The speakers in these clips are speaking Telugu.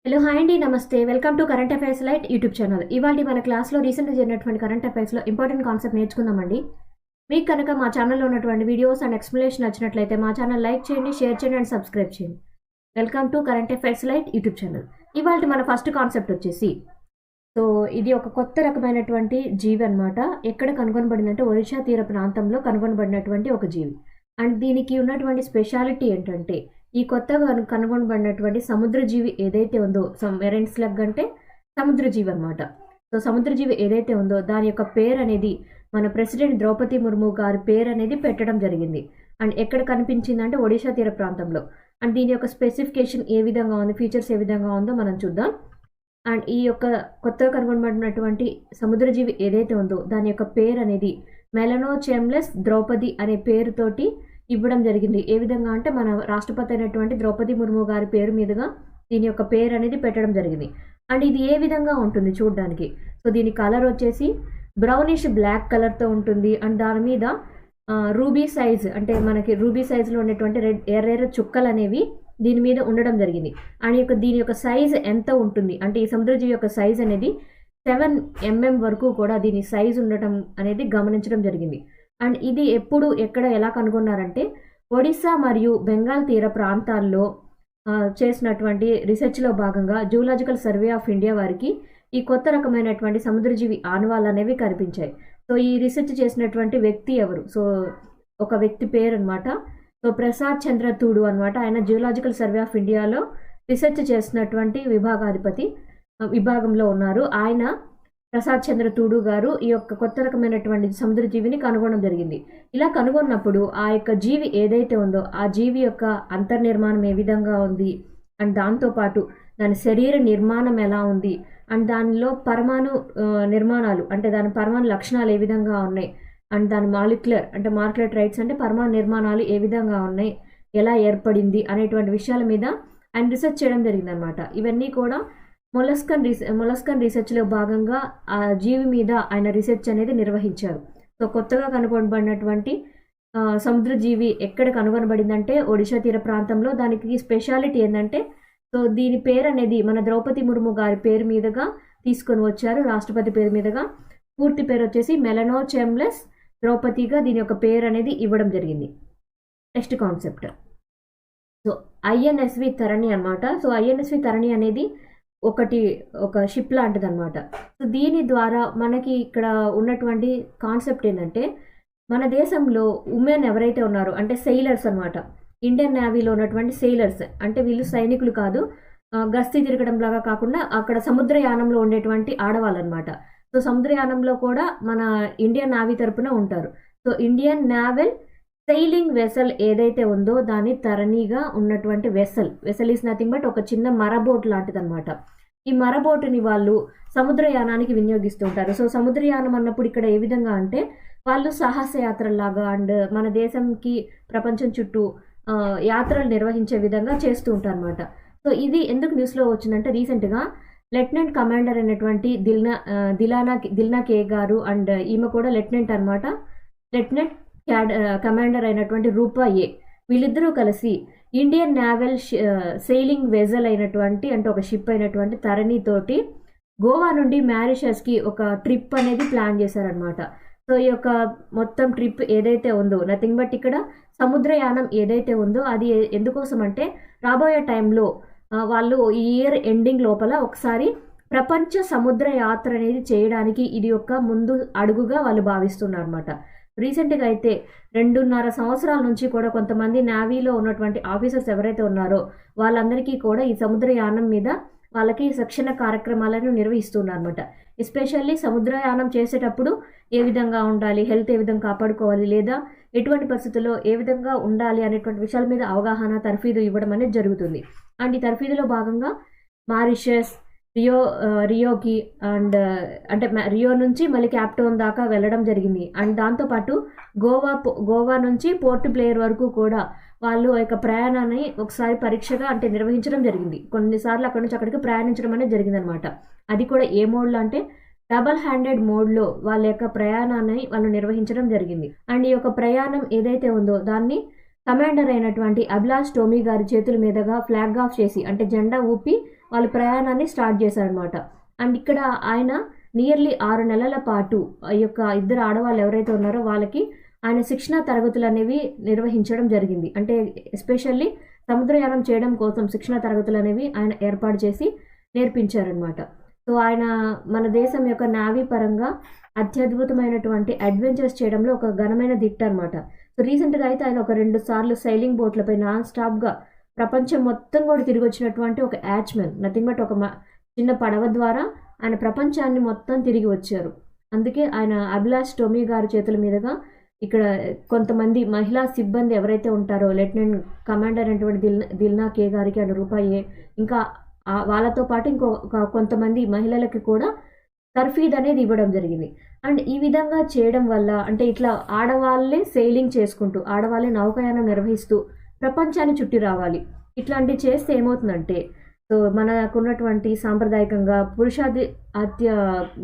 హలో హాయ్ అండి, నమస్తే. Welcome to current affairs light YouTube channel. ఇవాళ మన క్లాస్లో రీసెంట్గా జరిగినటువంటి కరెంట్ అఫైర్స్లో ఇంపార్టెంట్ కాన్సెప్ట్ నేర్చుకుందామండి. మీకు కనుక మా ఛానల్లో ఉన్నటువంటి వీడియోస్ అండ్ ఎక్స్ప్లెనేషన్ నచ్చినట్లయితే మా ఛానల్ లైక్ చేయండి, షేర్ చేయండి అండ్ సబ్స్క్రైబ్ చేయండి. Welcome to current affairs light YouTube channel. ఇవాళ మన ఫస్ట్ కాన్సెప్ట్ వచ్చేసి, సో ఇది ఒక కొత్త రకమైనటువంటి జీవి అనమాట. ఎక్కడ కనుగొనబడిందంటే ఒరిస్సా తీర ప్రాంతంలో కనుగొనబడినటువంటి ఒక జీవి. అండ్ దీనికి ఉన్నటువంటి స్పెషాలిటీ ఏంటంటే, ఈ కొత్తగా కనుగొనబడినటువంటి సముద్ర జీవి ఏదైతే ఉందో, మెరైన్ స్లగ్ అంటే సముద్ర జీవి అనమాట. సో సముద్ర జీవి ఏదైతే ఉందో దాని యొక్క పేరు అనేది మన ప్రెసిడెంట్ ద్రౌపది ముర్ము గారి పేరు అనేది పెట్టడం జరిగింది. అండ్ ఎక్కడ కనిపించిందంటే ఒడిషా తీర ప్రాంతంలో. అండ్ దీని యొక్క స్పెసిఫికేషన్ ఏ విధంగా ఉంది, ఫీచర్స్ ఏ విధంగా ఉందో మనం చూద్దాం. అండ్ ఈ యొక్క కొత్తగా కనుగొనబడినటువంటి సముద్ర జీవి ఏదైతే ఉందో దాని యొక్క పేరు అనేది మెలనోచెమ్లెస్ ద్రౌపది అనే పేరుతోటి ఇవ్వడం జరిగింది. ఏ విధంగా అంటే మన రాష్ట్రపతి అయినటువంటి ద్రౌపది ముర్ము గారి పేరు మీదుగా దీని యొక్క పేరు అనేది పెట్టడం జరిగింది. అండ్ ఇది ఏ విధంగా ఉంటుంది చూడడానికి, సో దీని కలర్ వచ్చేసి బ్రౌనిష్ బ్లాక్ కలర్తో ఉంటుంది. అండ్ దాని మీద రూబీ సైజ్, అంటే మనకి రూబీ సైజులో ఉండేటువంటి ఎర్ర చుక్కలు అనేవి దీని మీద ఉండడం జరిగింది. అండ్ దీని యొక్క సైజ్ ఎంత ఉంటుంది అంటే, ఈ సముద్రజీవి యొక్క సైజ్ అనేది 7 mm వరకు కూడా దీని సైజ్ ఉండటం అనేది గమనించడం జరిగింది. అండ్ ఇది ఎప్పుడు ఎక్కడ ఎలా కనుగొన్నారంటే, ఒడిస్సా మరియు బెంగాల్ తీర ప్రాంతాల్లో చేసినటువంటి రీసెర్చ్లో భాగంగా జూలాజికల్ సర్వే ఆఫ్ ఇండియా వారికి ఈ కొత్త రకమైనటువంటి సముద్రజీవి ఆనవాళ్ళు అనేవి కనిపించాయి. సో ఈ రీసెర్చ్ చేసినటువంటి వ్యక్తి ఎవరు, సో ఒక వ్యక్తి పేరు అనమాట. సో ప్రసాద్ చంద్ర తూడు అనమాట. ఆయన జియోలాజికల్ సర్వే ఆఫ్ ఇండియాలో రీసెర్చ్ చేసినటువంటి విభాగంలో ఉన్నారు. ఆయన ప్రసాద్ చంద్ర తూడు గారు ఈ యొక్క కొత్త రకమైనటువంటి సముద్ర జీవిని కనుగొనడం జరిగింది. ఇలా కనుగొన్నప్పుడు ఆ యొక్క జీవి ఏదైతే ఉందో ఆ జీవి యొక్క అంతర్నిర్మాణం ఏ విధంగా ఉంది, అండ్ దాంతోపాటు దాని శరీర నిర్మాణం ఎలా ఉంది, అండ్ దానిలో పరమాణు నిర్మాణాలు అంటే దాని పరమాణు లక్షణాలు ఏ విధంగా ఉన్నాయి, అండ్ దాని మాలిక్యులర్ ట్రైట్స్ అంటే పరమాణు నిర్మాణాలు ఏ విధంగా ఉన్నాయి, ఎలా ఏర్పడింది అనేటువంటి విషయాల మీద ఆయన రీసెర్చ్ చేయడం జరిగింది అనమాట. ఇవన్నీ కూడా మొలస్కన్ రీసెర్చ్లో భాగంగా ఆ జీవి మీద ఆయన రీసెర్చ్ అనేది నిర్వహించారు. సో కొత్తగా కనుగొనబడినటువంటి సముద్ర జీవి ఎక్కడ కనుగొనబడిందంటే ఒడిషా తీర ప్రాంతంలో. దానికి స్పెషాలిటీ ఏంటంటే, సో దీని పేరు అనేది మన ద్రౌపది ముర్ము గారి పేరు మీదుగా తీసుకొని వచ్చారు, రాష్ట్రపతి పేరు మీదుగా. పూర్తి పేరు వచ్చేసి మెలనోచెమ్లెస్ ద్రౌపదిగా దీని యొక్క పేరు అనేది ఇవ్వడం జరిగింది. నెక్స్ట్ కాన్సెప్ట్, సో ఐఎన్ఎస్వి తరణి అనమాట. సో ఐఎన్ఎస్వి తరణి అనేది ఒక షిప్ లాంటిది అనమాట. సో దీని ద్వారా మనకి ఇక్కడ ఉన్నటువంటి కాన్సెప్ట్ ఏంటంటే, మన దేశంలో ఉమెన్ ఎవరైతే ఉన్నారో అంటే సెయిలర్స్ అనమాట, ఇండియన్ నేవీలో ఉన్నటువంటి సెయిలర్స్, అంటే వీళ్ళు సైనికులు కాదు, గస్తీ తిరగడం లాగా కాకుండా అక్కడ సముద్రయానంలో ఉండేటువంటి ఆడవాళ్ళు అనమాట. సో సముద్రయానంలో కూడా మన ఇండియన్ నేవీ తరపున ఉంటారు. So Indian naval sailing vessel ఏదైతే ఉందో దాని తరణిగా ఉన్నటువంటి వెసల్ ఈస్ నథింగ్ బట్ ఒక చిన్న మరబోట్ లాంటిది అనమాట. ఈ మరబోటుని వాళ్ళు సముద్రయానానికి వినియోగిస్తూ ఉంటారు. సో సముద్రయానం అన్నప్పుడు ఇక్కడ ఏ విధంగా అంటే, వాళ్ళు సాహసయాత్రలాగా అండ్ మన దేశంకి ప్రపంచం చుట్టూ యాత్రలు నిర్వహించే విధంగా చేస్తూ ఉంటారు అనమాట. సో ఇది ఎందుకు న్యూస్లో వచ్చిందంటే, రీసెంట్గా లెఫ్టినెంట్ కమాండర్ అయినటువంటి దిల్నా కే గారు, అండ్ ఈమె కూడా లెఫ్టినెంట్ అనమాట, లెఫ్టినెంట్ కమాండర్ అయినటువంటి రూపా ఏ, వీళ్ళిద్దరూ కలిసి ఇండియన్ నేవల్ సెయిలింగ్ వెజల్ అయినటువంటి అంటే ఒక షిప్ అయినటువంటి తరణితోటి గోవా నుండి మారిషస్కి ఒక ట్రిప్ అనేది ప్లాన్ చేశారనమాట. సో ఈ యొక్క మొత్తం ట్రిప్ ఏదైతే ఉందో నథింగ్ బట్ ఇక్కడ సముద్రయానం ఏదైతే ఉందో అది ఎందుకోసం అంటే, రాబోయే టైంలో వాళ్ళు ఈ ఇయర్ ఎండింగ్ లోపల ఒకసారి ప్రపంచ సముద్ర యాత్ర అనేది చేయడానికి ఇది ఒక ముందు అడుగుగా వాళ్ళు భావిస్తున్నారు అనమాట. రీసెంట్గా అయితే 2.5 సంవత్సరాల నుంచి కూడా కొంతమంది నేవీలో ఉన్నటువంటి ఆఫీసర్స్ ఎవరైతే ఉన్నారో వాళ్ళందరికీ కూడా ఈ సముద్రయానం మీద వాళ్ళకి శిక్షణ కార్యక్రమాలను నిర్వహిస్తున్నారు అనమాట. ఎస్పెషల్లీ సముద్రయానం చేసేటప్పుడు ఏ విధంగా ఉండాలి, హెల్త్ ఏ విధంగా కాపాడుకోవాలి, లేదా ఎటువంటి పరిస్థితుల్లో ఏ విధంగా ఉండాలి అనేటువంటి విషయాల మీద అవగాహన తర్ఫీదు ఇవ్వడం అనేది జరుగుతుంది. అండ్ ఈ తర్ఫీదులో భాగంగా మారిషస్, రియోకి అండ్ అంటే రియో నుంచి మళ్ళీ క్యాప్టౌన్ దాకా వెళ్ళడం జరిగింది. అండ్ దాంతోపాటు గోవా నుంచి పోర్ట్ బ్లేయర్ వరకు కూడా వాళ్ళు యొక్క ప్రయాణాన్ని ఒకసారి పరీక్షగా అంటే నిర్వహించడం జరిగింది. కొన్నిసార్లు అక్కడి నుంచి అక్కడికి ప్రయాణించడం అనేది జరిగిందనమాట. అది కూడా ఏ మోడ్లో అంటే డబల్ హ్యాండెడ్ మోడ్లో వాళ్ళ యొక్క ప్రయాణాన్ని వాళ్ళు నిర్వహించడం జరిగింది. అండ్ ఈ యొక్క ప్రయాణం ఏదైతే ఉందో దాన్ని కమాండర్ అయినటువంటి అభిలాష్ టోమీ గారి చేతుల మీదుగా ఫ్లాగ్ ఆఫ్ చేసి అంటే జెండా ఊపి వాళ్ళ ప్రయాణాన్ని స్టార్ట్ చేశారనమాట. అండ్ ఇక్కడ ఆయన నియర్లీ 6 నెలల పాటు ఈ యొక్క ఇద్దరు ఆడవాళ్ళు ఎవరైతే ఉన్నారో వాళ్ళకి ఆయన శిక్షణా తరగతులు అనేవి నిర్వహించడం జరిగింది. అంటే ఎస్పెషల్లీ సముద్రయానం చేయడం కోసం శిక్షణా తరగతులు అనేవి ఆయన ఏర్పాటు చేసి నేర్పించారనమాట. సో ఆయన మన దేశం యొక్క నావీ పరంగా అత్యద్భుతమైనటువంటి అడ్వెంచర్స్ చేయడంలో ఒక ఘనమైన దిట్ట అనమాట. సో రీసెంట్గా అయితే ఆయన ఒక 2 సార్లు సైలింగ్ బోట్లపై నాన్ స్టాప్గా ప్రపంచం మొత్తం కూడా తిరిగి వచ్చినటువంటి ఒక యాచ్మెన్, నథింగ్ బట్ ఒక చిన్న పడవ ద్వారా ఆయన ప్రపంచాన్ని మొత్తం తిరిగి వచ్చారు. అందుకే ఆయన అభిలాష్ టోమీ గారి చేతుల మీదుగా ఇక్కడ కొంతమంది మహిళా సిబ్బంది ఎవరైతే ఉంటారో లెఫ్టినెంట్ కమాండర్ అయినటువంటి దిల్నా కే గారికి అండ్ రూపాయే, ఇంకా వాళ్ళతో పాటు కొంతమంది మహిళలకి కూడా తర్ఫీద్ అనేది ఇవ్వడం జరిగింది. అండ్ ఈ విధంగా చేయడం వల్ల అంటే ఇట్లా ఆడవాళ్ళే సెయిలింగ్ చేసుకుంటూ, ఆడవాళ్ళే నౌకాయానం నిర్వహిస్తూ ప్రపంచాన్ని చుట్టి రావాలి. ఇట్లాంటివి చేస్తే ఏమవుతుందంటే, సో మనకున్నటువంటి సాంప్రదాయకంగా పురుషాధిపత్య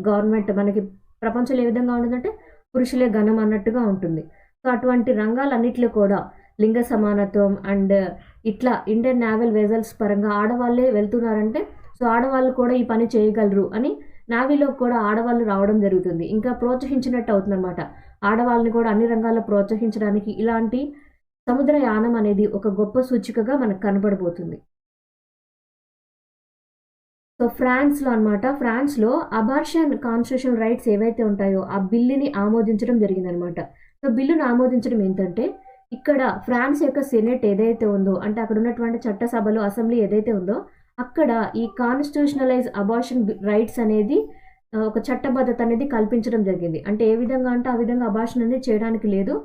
గవర్నమెంట్ మనకి ప్రపంచంలో ఏ విధంగా ఉంటుందంటే పురుషులే ఘనం అన్నట్టుగా ఉంటుంది. సో అటువంటి రంగాలన్నిట్లో కూడా లింగ సమానత్వం అండ్ ఇట్లా ఇండియన్ నావల్ వెజల్స్ పరంగా ఆడవాళ్ళే వెళ్తున్నారంటే సో ఆడవాళ్ళు కూడా ఈ పని చేయగలరు అని నావీలో కూడా ఆడవాళ్ళు రావడం జరుగుతుంది. ఇంకా ప్రోత్సహించినట్టు అవుతుందన్నమాట. ఆడవాళ్ళని కూడా అన్ని రంగాల్లో ప్రోత్సహించడానికి ఇలాంటి సముద్రయానం అనేది ఒక గొప్ప సూచికగా మనకు కనబడబోతుంది. సో ఫ్రాన్స్లో అనమాట, ఫ్రాన్స్లో అబార్షన్ కాన్స్టిట్యూషనల్ రైట్స్ ఏవైతే ఉంటాయో ఆ బిల్లుని ఆమోదించడం జరిగిందనమాట. సో బిల్లును ఆమోదించడం ఏంటంటే, ఇక్కడ ఫ్రాన్స్ యొక్క సెనెట్ ఏదైతే ఉందో, అంటే అక్కడ ఉన్నటువంటి చట్టసభలో అసెంబ్లీ ఏదైతే ఉందో అక్కడ ఈ కాన్స్టిట్యూషనలైజ్ అబార్షన్ రైట్స్ అనేది ఒక చట్టబద్ధత అనేది కల్పించడం జరిగింది. అంటే ఏ విధంగా అంటే ఆ విధంగా అబార్షన్ అనేది చేయడానికి లేదు.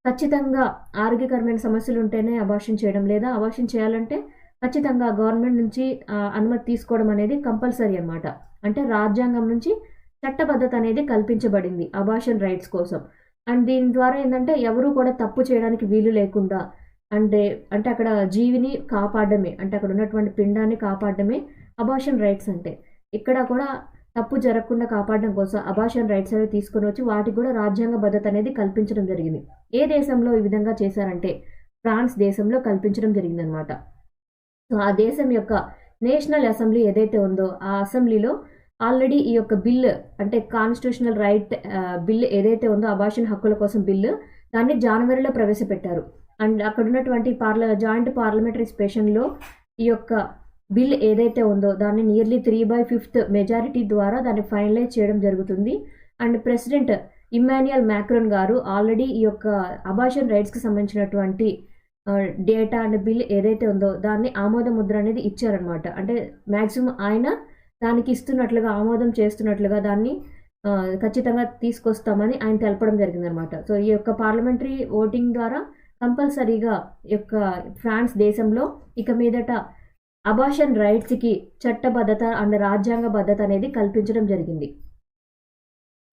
ఖచ్చితంగా ఆరోగ్యకరమైన సమస్యలు ఉంటేనే అబార్షన్ చేయడం, లేదా అబార్షన్ చేయాలంటే ఖచ్చితంగా గవర్నమెంట్ నుంచి అనుమతి తీసుకోవడం అనేది కంపల్సరీ అనమాట. అంటే రాజ్యాంగం నుంచి చట్టబద్ధత అనేది కల్పించబడింది అబార్షన్ రైట్స్ కోసం. అండ్ దీని ద్వారా ఏంటంటే ఎవరు కూడా తప్పు చేయడానికి వీలు లేకుండా అంటే అక్కడ జీవిని కాపాడమే, అంటే అక్కడ ఉన్నటువంటి పిండాన్ని కాపాడమే అబార్షన్ రైట్స్ అంటే. ఇక్కడ కూడా తప్పు జరగకుండా కాపాడడం కోసం అబార్షన్ రైట్స్ అనేవి తీసుకొని వచ్చి వాటికి కూడా రాజ్యాంగ భద్రత అనేది కల్పించడం జరిగింది. ఏ దేశంలో ఈ విధంగా చేశారంటే ఫ్రాన్స్ దేశంలో కల్పించడం జరిగిందనమాట. సో ఆ దేశం యొక్క నేషనల్ అసెంబ్లీ ఏదైతే ఉందో ఆ అసెంబ్లీలో ఆల్రెడీ ఈ యొక్క బిల్లు అంటే కాన్స్టిట్యూషనల్ రైట్ బిల్లు ఏదైతే ఉందో అబార్షన్ హక్కుల కోసం బిల్లు, దాన్ని జనవరిలో ప్రవేశపెట్టారు. అండ్ అక్కడ ఉన్నటువంటి జాయింట్ పార్లమెంటరీ సెషన్లో ఈ యొక్క బిల్ ఏదైతే ఉందో దాన్ని నియర్లీ 3/5 మెజారిటీ ద్వారా దాన్ని ఫైనలైజ్ చేయడం జరుగుతుంది. అండ్ ప్రెసిడెంట్ ఇమ్మాన్యుయల్ మ్యాక్రోన్ గారు ఆల్రెడీ ఈ యొక్క అబార్షన్ రైట్స్కి సంబంధించినటువంటి డేటా అండ్ బిల్ ఏదైతే ఉందో దాన్ని ఆమోద ముద్ర అనేది ఇచ్చారనమాట. అంటే మ్యాక్సిమం ఆయన దానికి ఇస్తున్నట్లుగా, ఆమోదం చేస్తున్నట్లుగా దాన్ని ఖచ్చితంగా తీసుకొస్తామని ఆయన తెలపడం జరిగిందనమాట. సో ఈ యొక్క పార్లమెంటరీ ఓటింగ్ ద్వారా కంపల్సరీగా యొక్క ఫ్రాన్స్ దేశంలో ఇక మీదట అబార్షన్ రైట్స్కి చట్టబద్ధత అండ్ రాజ్యాంగ భద్రత అనేది కల్పించడం జరిగింది.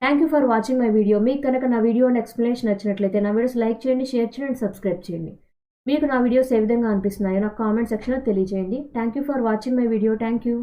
Thank you for watching my video. మీకు కనుక నా వీడియో అండ్ ఎక్స్ప్లెనేషన్ నచ్చినట్లయితే నా వీడియోస్ లైక్ చేయండి, షేర్ చేయండి అండ్ సబ్స్క్రైబ్ చేయండి. మీకు నా వీడియోస్ ఏ విధంగా అనిపిస్తున్నాయో నాకు కామెంట్ సెక్షన్లో తెలియజేయండి. Thank you for watching my video. Thank you.